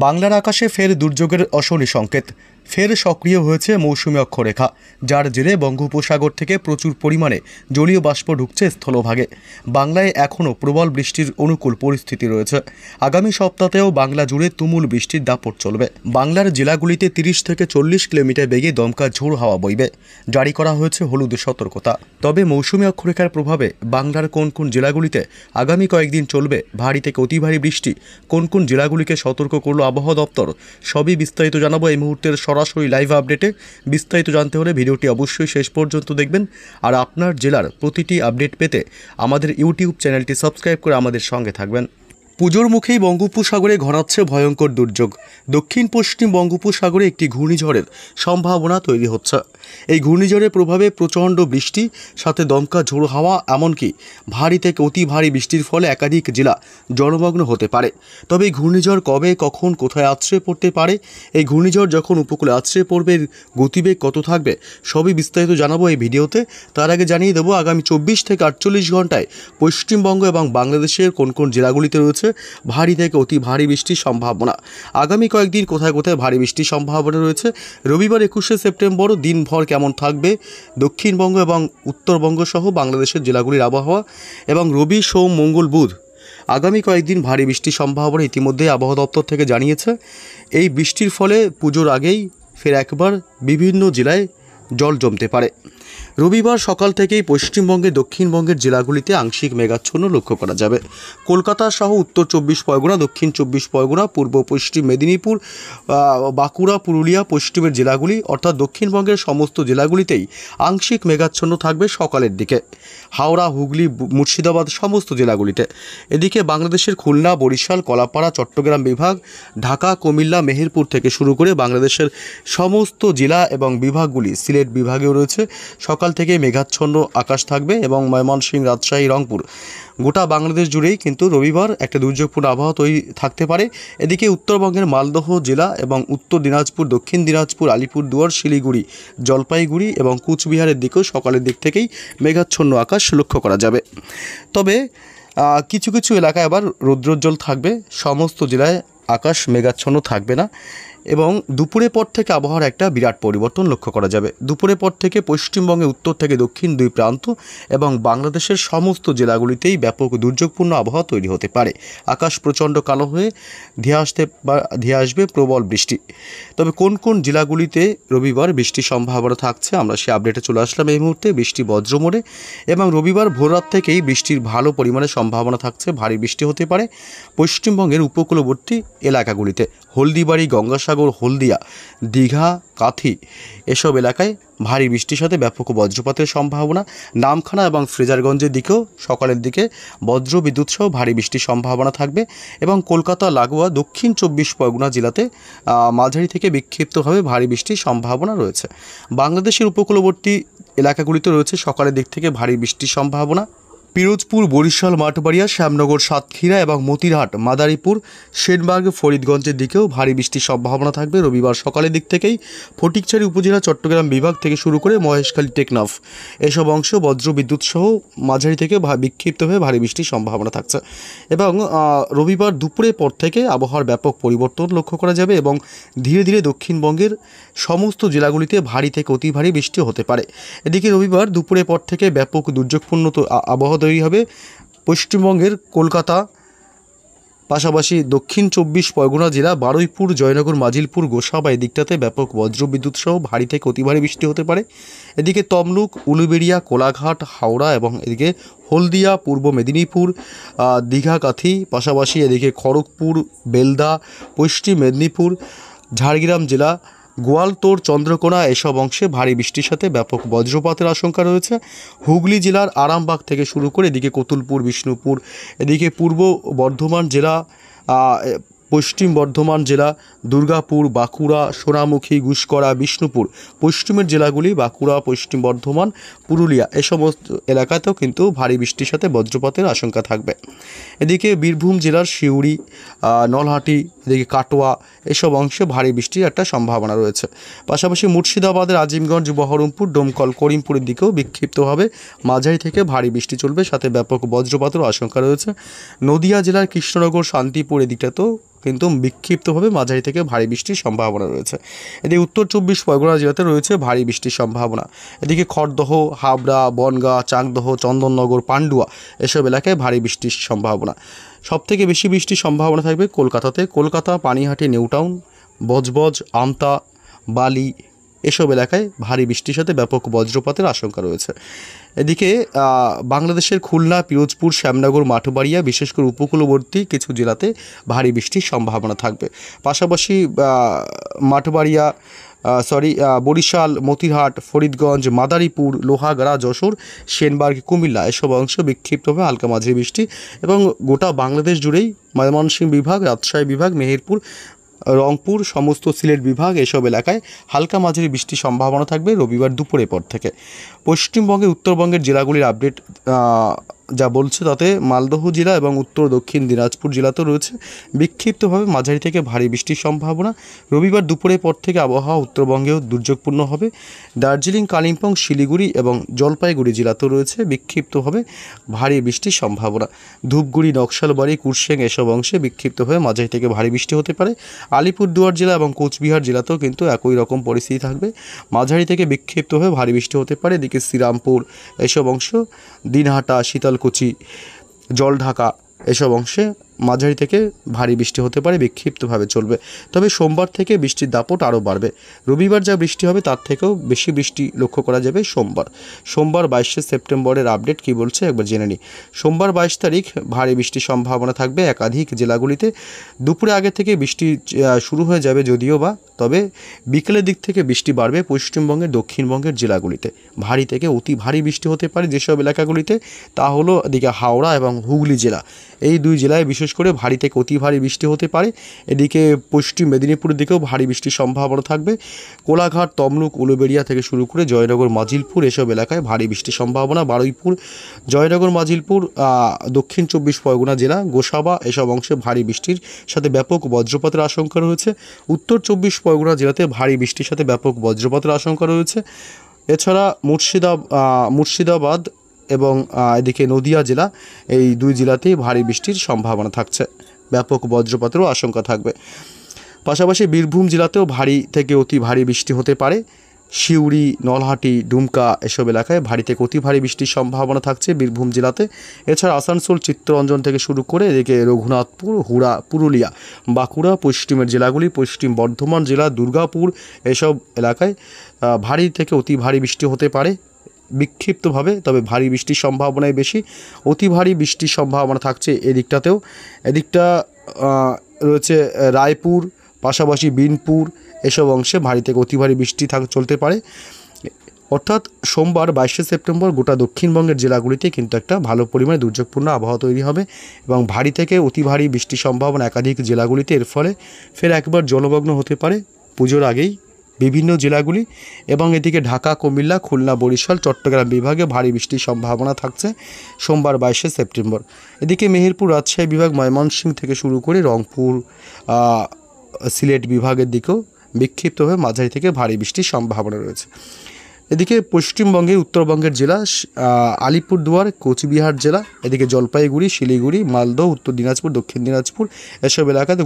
বাংলার আকাশে ফের দুর্যোগের অশনি সংকেত। ফের সক্রিয় হয়েছে মৌসুমী অক্ষরেখা, যার জেরে বঙ্গোপসাগর থেকে প্রচুর পরিমাণে জলীয় বাষ্প ঢুকছে স্থলভাগে। বাংলায় এখনও প্রবল বৃষ্টির অনুকূল পরিস্থিতি রয়েছে। আগামী সপ্তাহেও বাংলা জুড়ে তুমুল বৃষ্টির দাপট চলবে। বাংলার জেলাগুলিতে 30 থেকে 40 কিলোমিটার বেগে দমকা ঝোড়ো হাওয়া বইবে। জারি করা হয়েছে হলুদ সতর্কতা। তবে মৌসুমী অক্ষরেখার প্রভাবে বাংলার কোন কোন জেলাগুলিতে আগামী কয়েকদিন চলবে ভারী থেকে অতি ভারী বৃষ্টি, কোন কোন জেলাগুলিকে সতর্ক করল আবহাওয়া দপ্তর, সবই বিস্তারিত জানাবো এই মুহূর্তের সরাসরি লাইভ আপডেটে। বিস্তারিত জানতে হলে ভিডিওটি অবশ্যই শেষ পর্যন্ত দেখবেন। আর আপনার জেলার প্রতিটি আপডেট পেতে আমাদের ইউটিউব চ্যানেলটি সাবস্ক্রাইব করে আমাদের সঙ্গে থাকবেন। পুজোর মুখেই বঙ্গোপসাগরে ঘনাচ্ছে ভয়ঙ্কর দুর্যোগ। দক্ষিণ পশ্চিম বঙ্গোপসাগরে একটি ঘূর্ণিঝড়ের সম্ভাবনা তৈরি হচ্ছে। এই ঘূর্ণিঝড়ের প্রভাবে প্রচণ্ড বৃষ্টি, সাথে দমকা ঝোড়ো হাওয়া, এমনকি ভারী থেকে অতি ভারী বৃষ্টির ফলে একাধিক জেলা জলমগ্ন হতে পারে। তবে এই ঘূর্ণিঝড় কবে, কখন, কোথায় আছড়ে পড়তে পারে, এই ঘূর্ণিঝড় যখন উপকূলে আছড়ে পড়বে এর গতিবেগ কত থাকবে, সবই বিস্তারিত জানাবো এই ভিডিওতে। তার আগে জানিয়ে দেবো আগামী 24 থেকে 48 ঘন্টায় পশ্চিমবঙ্গ এবং বাংলাদেশের কোন কোন জেলাগুলিতে রয়েছে ভারী থেকে অতি ভারী বৃষ্টির সম্ভাবনা। আগামী কয়েকদিন কোথায় কোথায় ভারী বৃষ্টির সম্ভাবনা রয়েছে। রবিবার 21শে সেপ্টেম্বর দিনভর কেমন থাকবে দক্ষিণবঙ্গ এবং উত্তরবঙ্গ সহ বাংলাদেশের জেলাগুলির আবহাওয়া, এবং রবি, সোম, মঙ্গল, বুধ আগামী কয়েকদিন ভারী বৃষ্টির সম্ভাবনা ইতিমধ্যে আবহাওয়া দপ্তর থেকে জানিয়েছে। এই বৃষ্টির ফলে পুজোর আগেই ফের একবার বিভিন্ন জেলায় জল জমতে পারে। রবিবার সকাল থেকেই পশ্চিমবঙ্গের দক্ষিণবঙ্গের জেলাগুলিতে আংশিক মেঘাচ্ছন্ন লক্ষ্য করা যাবে। কলকাতা সহ উত্তর 24 পরগনা, দক্ষিণ 24 পরগনা, পূর্ব পশ্চিম মেদিনীপুর, বাঁকুড়া, পুরুলিয়া পশ্চিমের জেলাগুলি অর্থাৎ দক্ষিণবঙ্গের সমস্ত জেলাগুলিতেই আংশিক মেঘাচ্ছন্ন থাকবে সকালের দিকে। হাওড়া, হুগলি, মুর্শিদাবাদ সমস্ত জেলাগুলিতে। এদিকে বাংলাদেশের খুলনা, বরিশাল, কলাপাড়া, চট্টগ্রাম বিভাগ, ঢাকা, কুমিল্লা, মেহেরপুর থেকে শুরু করে বাংলাদেশের সমস্ত জেলা এবং বিভাগগুলি, সিলেট বিভাগেও রয়েছে সকাল থেকে মেঘাচ্ছন্ন আকাশ থাকবে, এবং ময়মনসিংহ, রাজশাহী, রংপুর গোটা বাংলাদেশ জুড়েই কিন্তু রবিবার একটা দুর্যোগপূর্ণ আবহাওয়া তৈরি থাকতে পারে। এদিকে উত্তরবঙ্গের মালদহ জেলা এবং উত্তর দিনাজপুর, দক্ষিণ দিনাজপুর, আলিপুরদুয়ার, শিলিগুড়ি, জলপাইগুড়ি এবং কুচবিহারের দিকেও সকালের দিক থেকেই মেঘাচ্ছন্ন আকাশ লক্ষ্য করা যাবে। তবে কিছু কিছু এলাকায় আবার রৌদ্রোজ্জ্বল থাকবে। সমস্ত জেলায় আকাশ মেঘাচ্ছন্ন থাকবে না, এবং দুপুরের পর থেকে আবহাওয়ার একটা বিরাট পরিবর্তন লক্ষ্য করা যাবে। দুপুরের পর থেকে পশ্চিমবঙ্গে উত্তর থেকে দক্ষিণ দুই প্রান্ত এবং বাংলাদেশের সমস্ত জেলাগুলিতেই ব্যাপক দুর্যোগপূর্ণ আবহাওয়া তৈরি হতে পারে। আকাশ প্রচণ্ড কালো হয়ে ধেয়ে আসবে প্রবল বৃষ্টি। তবে কোন কোন জেলাগুলিতে রবিবার বৃষ্টির সম্ভাবনা থাকছে আমরা সে আপডেটে চলে আসলাম এই মুহূর্তে। বৃষ্টি বজ্রমোড়ে, এবং রবিবার ভোররাত থেকেই বৃষ্টির ভালো পরিমাণে সম্ভাবনা থাকছে। ভারী বৃষ্টি হতে পারে পশ্চিমবঙ্গের উপকূলবর্তী এলাকাগুলিতে। হলদিবাড়ি, গঙ্গাসাগর, হলদিয়া, দীঘা, কাথি এসব এলাকায় ভারী বৃষ্টির সাথে ব্যাপক বজ্রপাতের সম্ভাবনা। নামখানা এবং ফ্রেজারগঞ্জের দিকেও সকালের দিকে বজ্র বিদ্যুৎ সহ ভারী বৃষ্টির সম্ভাবনা থাকবে, এবং কলকাতা লাগোয়া দক্ষিণ 24 পরগনা জেলাতে মাঝারি থেকে বিক্ষিপ্তভাবে ভারী বৃষ্টির সম্ভাবনা রয়েছে। বাংলাদেশের উপকূলবর্তী এলাকাগুলিতে রয়েছে সকালের দিক থেকে ভারী বৃষ্টির সম্ভাবনা। পিরোজপুর, বরিশাল, মাঠবাড়িয়া, শ্যামনগর, সাতক্ষীরা এবং মতিরহাট, মাদারীপুর, সেনবাগ, ফরিদগঞ্জের দিকেও ভারী বৃষ্টির সম্ভাবনা থাকবে রবিবার সকালের দিক থেকেই। ফটিকছড়ি উপজেলা, চট্টগ্রাম বিভাগ থেকে শুরু করে মহেশখালী, টেকনাফ এসব অংশ বজ্র বিদ্যুৎ সহ মাঝারি থেকে বিক্ষিপ্তভাবে ভারী বৃষ্টির সম্ভাবনা থাকছে। এবং রবিবার দুপুরের পর থেকে আবহাওয়ার ব্যাপক পরিবর্তন লক্ষ্য করা যাবে, এবং ধীরে ধীরে দক্ষিণবঙ্গের সমস্ত জেলাগুলিতে ভারী থেকে অতি ভারী বৃষ্টি হতে পারে। এদিকে রবিবার দুপুরের পর থেকে ব্যাপক দুর্যোগপূর্ণ আবহাওয়া তৈরি হবে পশ্চিমবঙ্গের কলকাতা, পাশাপাশি দক্ষিণ 24 পরগনা জেলা, বারুইপুর, জয়নগর, মাজিলপুর, গোসাবা এই দিকটাতে ব্যাপক বজ্রবিদ্যুৎ সহ ভারী থেকে অতি ভারী বৃষ্টি হতে পারে। এদিকে তমলুক, উলুবেড়িয়া, কোলাঘাট, হাওড়া এবং এদিকে হলদিয়া, পূর্ব মেদিনীপুর, দীঘা, কাথি, পাশাপাশি এদিকে খড়গপুর, বেলদা, পশ্চিম মেদিনীপুর, ঝাড়গ্রাম জেলা, গোয়ালতোড়, চন্দ্রকোনা এসব অংশে ভারী বৃষ্টির সাথে ব্যাপক বজ্রপাতের আশঙ্কা রয়েছে। হুগলি জেলার আরামবাগ থেকে শুরু করে এদিকে কতুলপুর, বিষ্ণুপুর, এদিকে পূর্ব বর্ধমান জেলা, পশ্চিম বর্ধমান জেলা, দুর্গাপুর, বাঁকুড়া, সোনামুখী, গুসকরা, বিষ্ণুপুর পশ্চিমের জেলাগুলি, বাঁকুড়া, পশ্চিম বর্ধমান, পুরুলিয়া এ সমস্ত এলাকাতেও কিন্তু ভারী বৃষ্টির সাথে বজ্রপাতের আশঙ্কা থাকবে। এদিকে বীরভূম জেলার সিউড়ি, নলহাটি, এদিকে কাটোয়া এসব অংশে ভারী বৃষ্টির একটা সম্ভাবনা রয়েছে। পাশাপাশি মুর্শিদাবাদের আজিমগঞ্জ, বহরমপুর, ডোমকল, করিমপুরের দিকেও বিক্ষিপ্তভাবে মাঝারি থেকে ভারী বৃষ্টি চলবে, সাথে ব্যাপক বজ্রপাতের আশঙ্কা রয়েছে। নদিয়া জেলার কৃষ্ণনগর, শান্তিপুর এদিকটাতেও কিন্তু বিক্ষিপ্তভাবে মাঝারি থেকে ভারী বৃষ্টির সম্ভাবনা রয়েছে। এদিকে উত্তর 24 পরগনা জেলাতে রয়েছে ভারী বৃষ্টির সম্ভাবনা। এদিকে খড়দহ, হাবড়া, বনগাঁ, চাকদহ, চন্দননগর, পান্ডুয়া এসব এলাকায় ভারী বৃষ্টির সম্ভাবনা। সবথেকে বেশি বৃষ্টির সম্ভাবনা থাকবে কলকাতাতে। কলকাতা, পানিহাটি, নিউটাউন, বজবজ, আমতা, বালি এসব এলাকায় ভারী বৃষ্টির সাথে ব্যাপক বজ্রপাতের আশঙ্কা রয়েছে। এদিকে বাংলাদেশের খুলনা, পিরোজপুর, শ্যামনগর, মাঠবাড়িয়া বিশেষ করে উপকূলবর্তী কিছু জেলাতে ভারী বৃষ্টির সম্ভাবনা থাকবে। পাশাপাশি মাঠবাড়িয়া বরিশাল, মতিরহাট, ফরিদগঞ্জ, মাদারীপুর, লোহাগাড়া, যশোর, সেনবার্গ, কুমিল্লা এসব অংশ বিক্ষিপ্তভাবে হালকা মাঝারি বৃষ্টি এবং গোটা বাংলাদেশ জুড়েই ময়মনসিংহ বিভাগ, রাজশাহী বিভাগ, মেহেরপুর, রংপুর, সমস্ত সিলেট বিভাগ এসব এলাকায় হালকা মাঝারি বৃষ্টির সম্ভাবনা থাকবে রবিবার দুপুরের পর থেকে। পশ্চিমবঙ্গে উত্তরবঙ্গের জেলাগুলির আপডেট যা বলছে তাতে মালদহ জেলা এবং উত্তর দক্ষিণ দিনাজপুর জেলাতেও রয়েছে বিক্ষিপ্তভাবে মাঝারি থেকে ভারী বৃষ্টির সম্ভাবনা। রবিবার দুপুরের পর থেকে আবহাওয়া উত্তরবঙ্গেও দুর্যোগপূর্ণ হবে। দার্জিলিং, কালিম্পং, শিলিগুড়ি এবং জলপাইগুড়ি জেলাতেও রয়েছে বিক্ষিপ্তভাবে ভারী বৃষ্টির সম্ভাবনা। ধূপগুড়ি, নকশালবাড়ি, কুরসেং এসব অংশে বিক্ষিপ্তভাবে মাঝারি থেকে ভারী বৃষ্টি হতে পারে। আলিপুরদুয়ার জেলা এবং কোচবিহার জেলাতেও কিন্তু একই রকম পরিস্থিতি থাকবে, মাঝারি থেকে বিক্ষিপ্তভাবে ভারী বৃষ্টি হতে পারে। এদিকে শ্রীরামপুর এসব অংশ, দিনহাটা, শীতলকুচি, জলঢাকা এসব অংশে মাঝারি থেকে ভারী বৃষ্টি হতে পারে, বিক্ষিপ্তভাবে চলবে। তবে সোমবার থেকে বৃষ্টির দাপট আরও বাড়বে। রবিবার যা বৃষ্টি হবে তার থেকেও বেশি বৃষ্টি লক্ষ্য করা যাবে সোমবার 22 সেপ্টেম্বরের আপডেট কী বলছে একবার জেনে নিই। সোমবার 22 তারিখ ভারী বৃষ্টির সম্ভাবনা থাকবে একাধিক জেলাগুলিতে। দুপুরে আগে থেকে বৃষ্টি শুরু হয়ে যাবে যদিও বা, তবে বিকেলের দিক থেকে বৃষ্টি বাড়বে পশ্চিমবঙ্গের দক্ষিণবঙ্গের জেলাগুলিতে। ভারী থেকে অতি ভারী বৃষ্টি হতে পারে যেসব এলাকাগুলিতে, তা হলো এদিকে হাওড়া এবং হুগলি জেলা। এই দুই জেলায় বিশেষ করে ভারী থেকে অতি ভারী বৃষ্টি হতে পারে। এদিকে পশ্চিম মেদিনীপুরের দিকেও ভারী বৃষ্টির সম্ভাবনা থাকবে। কোলাঘাট, তমলুক, উলুবেড়িয়া থেকে শুরু করে জয়নগর, মাজিলপুর এসব এলাকায় ভারী বৃষ্টির সম্ভাবনা। বারুইপুর, জয়নগর, মাজিলপুর, দক্ষিণ 24 পরগনা জেলা, গোসাবা এসব অংশে ভারী বৃষ্টির সাথে ব্যাপক বজ্রপাতের আশঙ্কা রয়েছে। উত্তর 24 পরগনা জেলাতে ভারী বৃষ্টির সাথে ব্যাপক বজ্রপাতের আশঙ্কা রয়েছে। এছাড়া মুর্শিদাবাদ এবং এদিকে নদিয়া জেলা, এই দুই জেলাতেই ভারী বৃষ্টির সম্ভাবনা থাকছে, ব্যাপক বজ্রপাতেরও আশঙ্কা থাকবে। পাশাপাশি বীরভূম জেলাতেও ভারী থেকে অতি ভারী বৃষ্টি হতে পারে। সিউড়ি, নলহাটি, ডুমকা এসব এলাকায় ভারী থেকে অতি ভারী বৃষ্টির সম্ভাবনা থাকছে বীরভূম জেলাতে। এছাড়া আসানসোল, চিত্তরঞ্জন থেকে শুরু করে এদিকে রঘুনাথপুর, হুড়া, পুরুলিয়া, বাঁকুড়া, পশ্চিমের জেলাগুলি, পশ্চিম বর্ধমান জেলা, দুর্গাপুর এসব এলাকায় ভারী থেকে অতি ভারী বৃষ্টি হতে পারে বিক্ষিপ্তভাবে, তবে ভারী বৃষ্টির সম্ভাবনাই বেশি। অতি ভারী বৃষ্টির সম্ভাবনা থাকছে এদিকটাতেও। এদিকটা রয়েছে রায়পুর, পাশাপাশি বিনপুর এসব অংশে ভারী থেকে অতি ভারী বৃষ্টি চলতে পারে। অর্থাৎ সোমবার 22 সেপ্টেম্বর গোটা দক্ষিণবঙ্গের জেলাগুলিতে কিন্তু একটা ভালো পরিমাণে দুর্যোগপূর্ণ আবহাওয়া তৈরি হবে এবং ভারী থেকে অতি ভারী বৃষ্টির সম্ভাবনা একাধিক জেলাগুলিতে। এর ফলে ফের একবার জলমগ্ন হতে পারে পুজোর আগেই বিভিন্ন জেলাগুলি। এবং এদিকে ঢাকা, কুমিল্লা, খুলনা, বরিশাল, চট্টগ্রাম বিভাগে ভারী বৃষ্টির সম্ভাবনা থাকছে সোমবার 22 সেপ্টেম্বর। এদিকে মেহেরপুর, রাজশাহী বিভাগ, ময়মনসিংহ থেকে শুরু করে রংপুর, সিলেট বিভাগের দিকেও বিক্ষিপ্তভাবে মাঝারি থেকে ভারী বৃষ্টির সম্ভাবনা রয়েছে। এদিকে পশ্চিমবঙ্গের উত্তরবঙ্গের জেলা আলিপুরদুয়ার, কোচবিহার জেলা, এদিকে জলপাইগুড়ি, শিলিগুড়ি, মালদহ, উত্তর দিনাজপুর, দক্ষিণ দিনাজপুর এসব এলাকাতে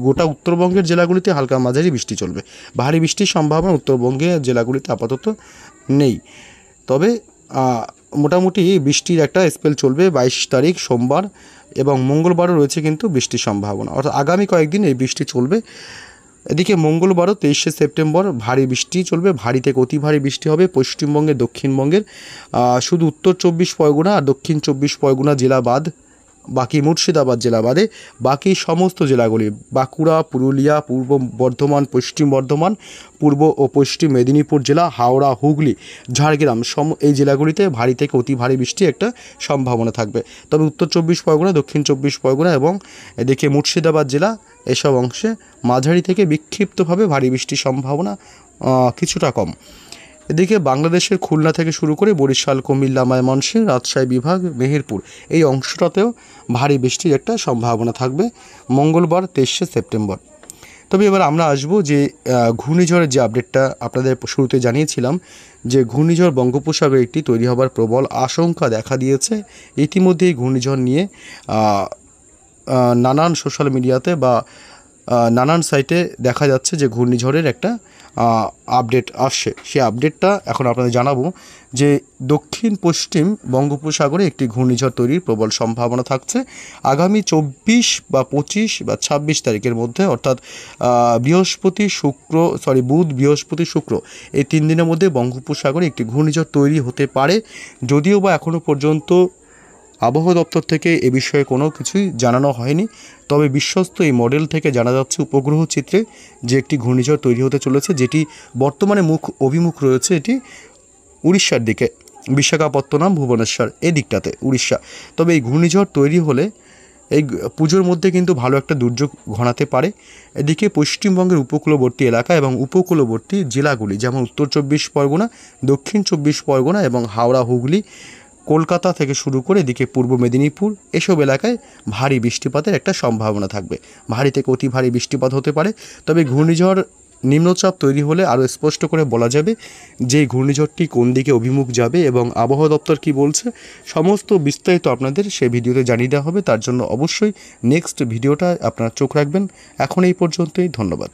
গোটা উত্তরবঙ্গের জেলাগুলিতে হালকা মাঝারি বৃষ্টি চলবে। ভারী বৃষ্টির সম্ভাবনা উত্তরবঙ্গের জেলাগুলিতে আপাতত নেই, তবে মোটামুটি বৃষ্টির একটা স্পেল চলবে 22 তারিখ সোমবার এবং মঙ্গলবারও রয়েছে কিন্তু বৃষ্টির সম্ভাবনা, অর্থাৎ আগামী কয়েকদিন এই বৃষ্টি চলবে। এদিকে মঙ্গলবারও 23 সেপ্টেম্বর ভারী বৃষ্টি চলবে, ভারী থেকে অতি ভারী বৃষ্টি হবে পশ্চিমবঙ্গের দক্ষিণবঙ্গের শুধু উত্তর 24 পরগনা আর দক্ষিণ 24 পরগনা জেলা বাদ, বাকি মুর্শিদাবাদ জেলা বাদে বাকি সমস্ত জেলাগুলি, বাঁকুড়া, পুরুলিয়া, পূর্ব বর্ধমান, পশ্চিম বর্ধমান, পূর্ব ও পশ্চিম মেদিনীপুর জেলা, হাওড়া, হুগলি, ঝাড়গ্রাম এই জেলাগুলিতে ভারী থেকে অতি ভারী বৃষ্টির একটা সম্ভাবনা থাকবে। তবে উত্তর 24 পরগনা, দক্ষিণ 24 পরগনা এবং এদিকে মুর্শিদাবাদ জেলা এসব অংশে মাঝারি থেকে বিক্ষিপ্তভাবে ভারী বৃষ্টির সম্ভাবনা কিছুটা কম। এদিকে বাংলাদেশের খুলনা থেকে শুরু করে বরিশাল, কুমিল্লা, ময়মনসিংহ, রাজশাহী বিভাগ, মেহেরপুর এই অংশটাতেও ভারী বৃষ্টির একটা সম্ভাবনা থাকবে মঙ্গলবার 23 সেপ্টেম্বর। তবে এবার আমরা আসবো যে ঘূর্ণিঝড়ের যে আপডেটটা আপনাদের শুরুতে জানিয়েছিলাম যে ঘূর্ণিঝড় বঙ্গোপসাগরে একটি তৈরি হবার প্রবল আশঙ্কা দেখা দিয়েছে। ইতিমধ্যে এই ঘূর্ণিঝড় নিয়ে নানান সোশ্যাল মিডিয়াতে বা নানান সাইটে দেখা যাচ্ছে যে ঘূর্ণিঝড়ের একটা আপডেট আসছে। সেই আপডেটটা এখন আপনাদের জানাবো যে দক্ষিণ পশ্চিম বঙ্গোপসাগরে একটি ঘূর্ণিঝড় তৈরির প্রবল সম্ভাবনা থাকছে আগামী 24 বা 25 বা 26 তারিখের মধ্যে, অর্থাৎ বুধ বৃহস্পতি শুক্র এই 3 দিনের মধ্যে বঙ্গোপসাগরে একটি ঘূর্ণিঝড় তৈরি হতে পারে। যদিও বা এখনও পর্যন্ত আবহাওয়া দপ্তর থেকে এ বিষয়ে কোনো কিছুই জানানো হয়নি, তবে বিশ্বস্ত এই মডেল থেকে জানা যাচ্ছে উপগ্রহ চিত্রে যে একটি ঘূর্ণিঝড় তৈরি হতে চলেছে, যেটি বর্তমানে অভিমুখ রয়েছে এটি উড়িষ্যার দিকে, বিশাখাপত্তনম ভুবনেশ্বর এই দিকটাতে উড়িষ্যা। তবে এই ঘূর্ণিঝড় তৈরি হলে এই পুজোর মধ্যে কিন্তু ভালো একটা দুর্যোগ ঘনাতে পারে। এদিকে পশ্চিমবঙ্গের উপকূলবর্তী এলাকা এবং উপকূলবর্তী জেলাগুলি যেমন উত্তর 24 পরগনা, দক্ষিণ 24 পরগনা এবং হাওড়া, হুগলি, কলকাতা থেকে শুরু করে এদিকে পূর্ব মেদিনীপুর এসব এলাকায় ভারী বৃষ্টিপাতের একটা সম্ভাবনা থাকবে। ভারী থেকে অতি ভারী বৃষ্টিপাত হতে পারে। তবে ঘূর্ণিঝড় নিম্নচাপ তৈরি হলে আরও স্পষ্ট করে বলা যাবে যে ঘূর্ণিঝড়টি কোন দিকে অভিমুখ যাবে এবং আবহাওয়া দপ্তর কী বলছে, সমস্ত বিস্তারিত আপনাদের সেই ভিডিওতে জানিয়ে দেওয়া হবে। তার জন্য অবশ্যই নেক্সট ভিডিওটা আপনারা চোখ রাখবেন। এখন এই পর্যন্তই, ধন্যবাদ।